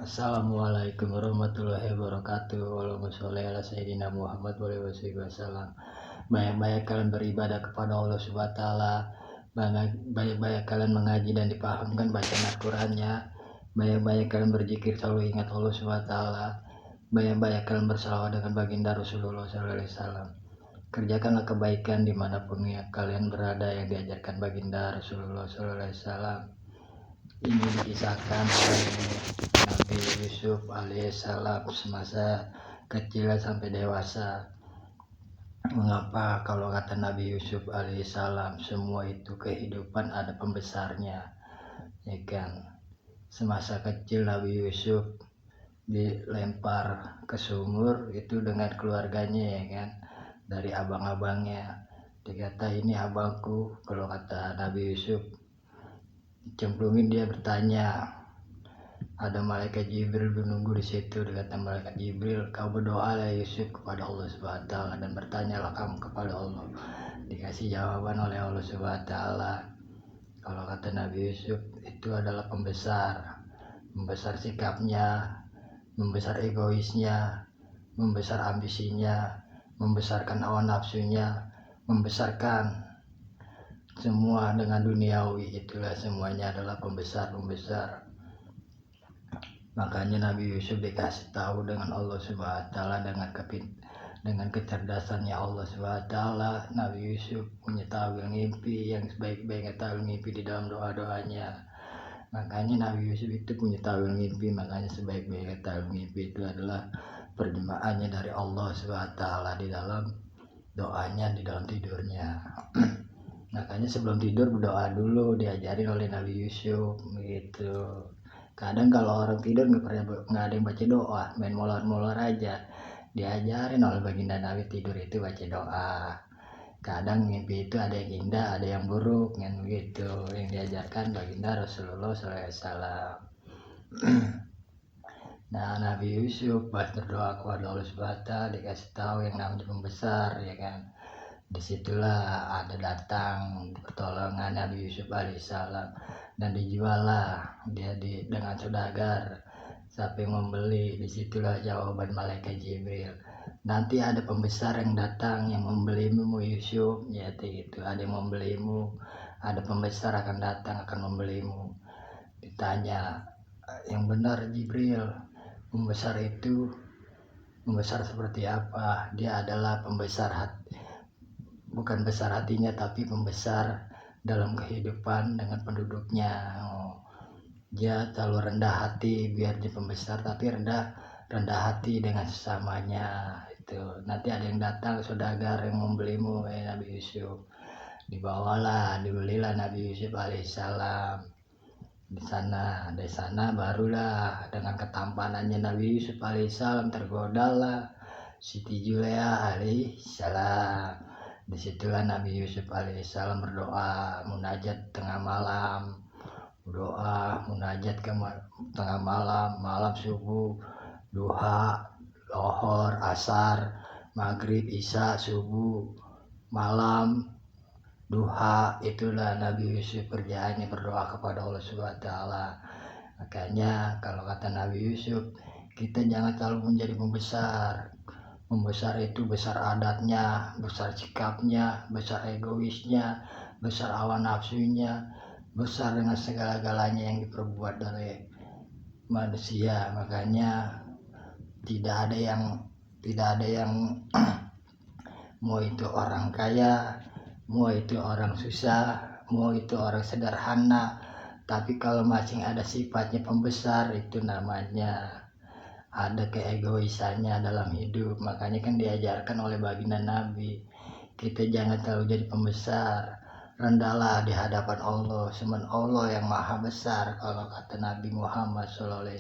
Assalamualaikum warahmatullahi wabarakatuh. Allahumma sholli ala sayyidina Muhammad wa alihi wasallam. Banyak-banyak kalian beribadah kepada Allah Subhanahu wa taala. Banyak-banyak kalian mengaji dan dipahamkan bacaan Al-Qur'annya. Banyak-banyak kalian berzikir selalu ingat Allah Subhanahu wa taala. Banyak-banyak kalian berselawat dengan baginda Rasulullah sallallahu alaihi wasallam. Kerjakanlah kebaikan dimanapun ya kalian berada yang diajarkan baginda Rasulullah sallallahu alaihi wasallam. Ini dikisahkan oleh Nabi Yusuf alaihissalam semasa kecil sampai dewasa. Mengapa kalau kata Nabi Yusuf alaihissalam semua itu kehidupan ada pembesarnya, ya kan? Semasa kecil Nabi Yusuf dilempar ke sumur itu dengan keluarganya, ya kan? Dari abang-abangnya dikata ini abangku. Kalau kata Nabi Yusuf cemplungin, dia bertanya, ada malaikat Jibril menunggu di situ. Dikata malaikat Jibril, kau berdoalah Yusuf kepada Allah Subhanahu wa taala dan bertanyalah kamu kepada Allah. Dikasih jawaban oleh Allah Subhanahu wa taala. Kalau kata Nabi Yusuf itu adalah pembesar, membesar sikapnya, membesar egoisnya, membesar ambisinya, membesarkan hawa nafsunya, membesarkan semua dengan duniawi. Itulah semuanya adalah pembesar. Makanya Nabi Yusuf dikasih tahu dengan Allah Subhanahu wa taala dengan kecerdasannya Allah Subhanahu wa taala. Nabi Yusuf punya tawil mimpi yang sebaik-baiknya tawil mimpi di dalam doa-doanya. Makanya Nabi Yusuf itu punya tawil mimpi. Makanya sebaik-baiknya tawil mimpi itu adalah perjemaannya dari Allah Subhanahu wa taala di dalam doanya, di dalam tidurnya. Makanya sebelum tidur berdoa dulu, diajarin oleh Nabi Yusuf gitu. Kadang kalau orang tidur nggak ada yang baca doa, main molor-molor aja. Diajarin oleh baginda Nabi tidur itu baca doa. Kadang mimpi itu ada yang indah, ada yang buruk, kan begitu. Yang diajarkan baginda Rasulullah SAW. Nah, Nabi Yusuf pas berdoa kepada Allah Subhanahu wa taala dikasih tahu yang namanya pembesar, ya kan. Disitulah ada datang pertolongan Nabi Yusuf alaihissalam dan dijuallah dia dengan saudagar. Siapa yang membeli? Disitulah jawaban malaikat Jibril. Nanti ada pembesar yang datang yang membelimu Yusuf, ya itu ada yang membelimu, ada pembesar akan datang akan membelimu. Ditanya, yang benar Jibril, pembesar itu pembesar seperti apa? Dia adalah pembesar hati, bukan besar hatinya tapi pembesar dalam kehidupan dengan penduduknya. Dia terlalu rendah hati biar dia pembesar, tapi rendah hati dengan sesamanya. Itu nanti ada yang datang saudagar yang membelimu, Nabi Yusuf. Dibelilah Nabi Yusuf alaihissalam. Di sana barulah dengan ketampanannya Nabi Yusuf alaihissalam tergodalah Siti Juleha alaihissalam. Disitulah Nabi Yusuf alaihissalam berdoa munajat tengah malam, tengah malam subuh, duha, lohor, asar, maghrib, isya, subuh, malam, duha. Itulah Nabi Yusuf kerjaannya berdoa kepada Allah Subhanahu wa taala. Makanya kalau kata Nabi Yusuf, kita jangan terlalu menjadi pembesar. Membesar itu besar adatnya, besar sikapnya, besar egoisnya, besar hawa nafsunya, besar dengan segala-galanya yang diperbuat oleh manusia. Makanya tidak ada yang mau itu orang kaya, mau itu orang susah, mau itu orang sederhana, tapi kalau masing ada sifatnya pembesar itu namanya ada keegoisannya dalam hidup. Makanya kan diajarkan oleh baginda Nabi, kita jangan terlalu jadi pembesar, rendahlah di hadapan Allah, semen Allah yang maha besar. Kalau kata Nabi Muhammad SAW,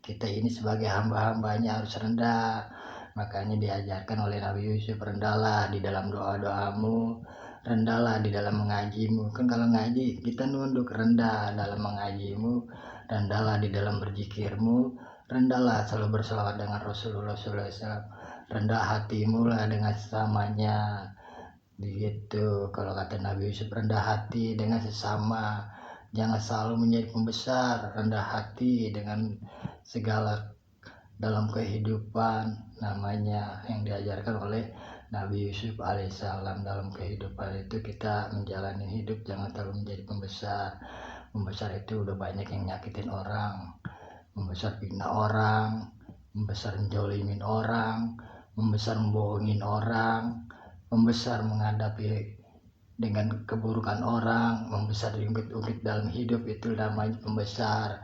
kita ini sebagai hamba-hambanya harus rendah. Makanya diajarkan oleh Nabi Yusuf, rendahlah di dalam doa-doamu, rendahlah di dalam mengajimu. Kan kalau ngaji kita nunduk, rendah dalam mengajimu, rendahlah di dalam berzikirmu, rendahlah selalu berselawat dengan Rasulullah SAW, rendah hatimu lah dengan sesamanya. Begitu kalau kata Nabi Yusuf, rendah hati dengan sesama, Jangan selalu menjadi pembesar, rendah hati dengan segala dalam kehidupan, namanya yang diajarkan oleh Nabi Yusuf alaihissalam. Dalam kehidupan itu kita menjalani hidup jangan terlalu menjadi pembesar. Pembesar itu udah banyak yang nyakitin orang, membesar fitnah orang, membesar menjolimin orang, membesar membohongin orang, membesar menghadapi dengan keburukan orang, membesar diungkit-ungkit dalam hidup, itu namanya pembesar.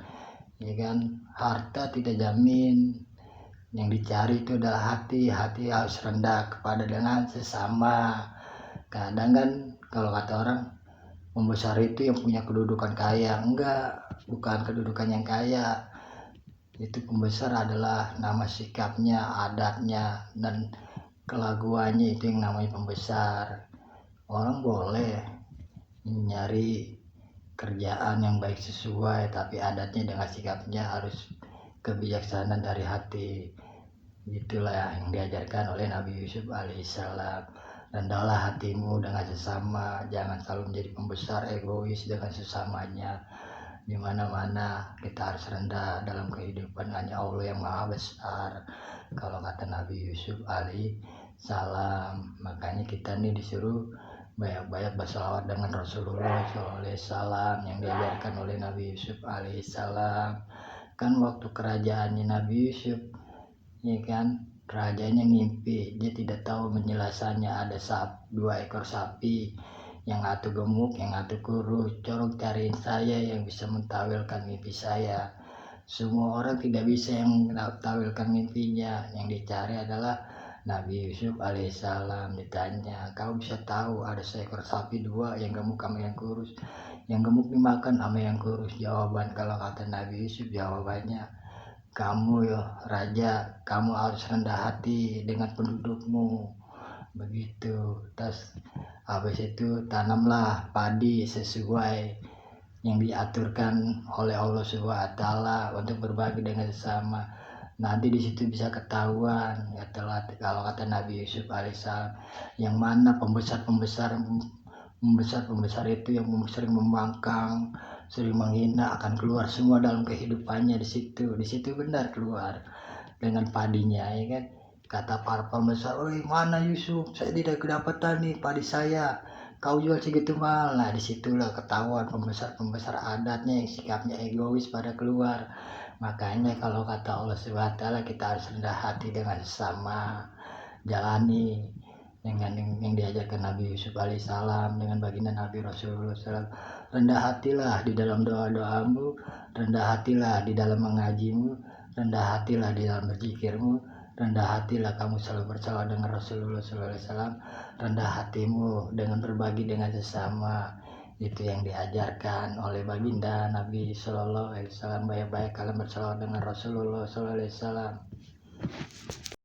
Ya kan, harta tidak jamin, yang dicari itu adalah hati harus rendah kepada dengan sesama. Kadang kan kalau kata orang, pembesar itu yang punya kedudukan kaya. Enggak, bukan kedudukan yang kaya, itu pembesar adalah nama sikapnya, adatnya, dan kelaguannya, itu yang namanya pembesar. Orang boleh nyari kerjaan yang baik sesuai, tapi adatnya dengan sikapnya harus kebijaksanaan dari hati. Itulah yang diajarkan oleh Nabi Yusuf alaihissalam. Rendahlah hatimu dengan sesama, jangan selalu menjadi pembesar egois dengan sesamanya. Di mana-mana kita harus rendah dalam kehidupan, hanya Allah yang maha besar, kalau kata Nabi Yusuf alaihissalam. Makanya kita nih disuruh banyak-banyak berselawat dengan Rasulullah SAW yang diajarkan oleh Nabi Yusuf alaihissalam. Kan waktu kerajaannya Nabi Yusuf, ya kan, rajanya ngimpi, dia tidak tahu menjelaskannya. Ada 2 ekor sapi, yang satu gemuk, yang satu kurus. Corong cariin saya yang bisa mentawilkan mimpi saya. Semua orang tidak bisa yang mentawilkan mimpinya. Yang dicari adalah Nabi Yusuf alaihissalam. Ditanya, kau bisa tahu ada seekor sapi 2, yang gemuk sama yang kurus? Yang gemuk dimakan sama yang kurus. Jawaban kalau kata Nabi Yusuf, jawabannya, kamu ya raja, kamu harus rendah hati dengan pendudukmu. Begitu. Terus habis itu tanamlah padi sesuai yang diaturkan oleh Allah SWT untuk berbagi dengan sesama. Nanti di situ bisa ketahuan, ya telah, kalau kata Nabi Yusuf alaihissalam, yang mana pembesar itu yang sering membangkang, sering menghina, akan keluar semua dalam kehidupannya di situ benar keluar dengan padinya, ya kan. Kata para pembesar, oi mana Yusuf, saya tidak kedapatan nih padi saya, kau jual segitu mahal. Nah disitulah ketahuan pembesar adatnya yang sikapnya egois pada keluar. Makanya kalau kata Allah SWT, kita harus rendah hati dengan sesama, jalani dengan yang diajarkan Nabi Yusuf alaihissalam, dengan baginda Nabi Rasulullah SAW. Rendah hatilah di dalam doa-doamu, rendah hatilah di dalam mengajimu, rendah hatilah di dalam berzikirmu, rendah hatilah kamu selalu bersalah dengan Rasulullah SAW, rendah hatimu dengan berbagi dengan sesama. Itu yang diajarkan oleh baginda Nabi SAW. Baik-baik kalian bersalah dengan Rasulullah SAW.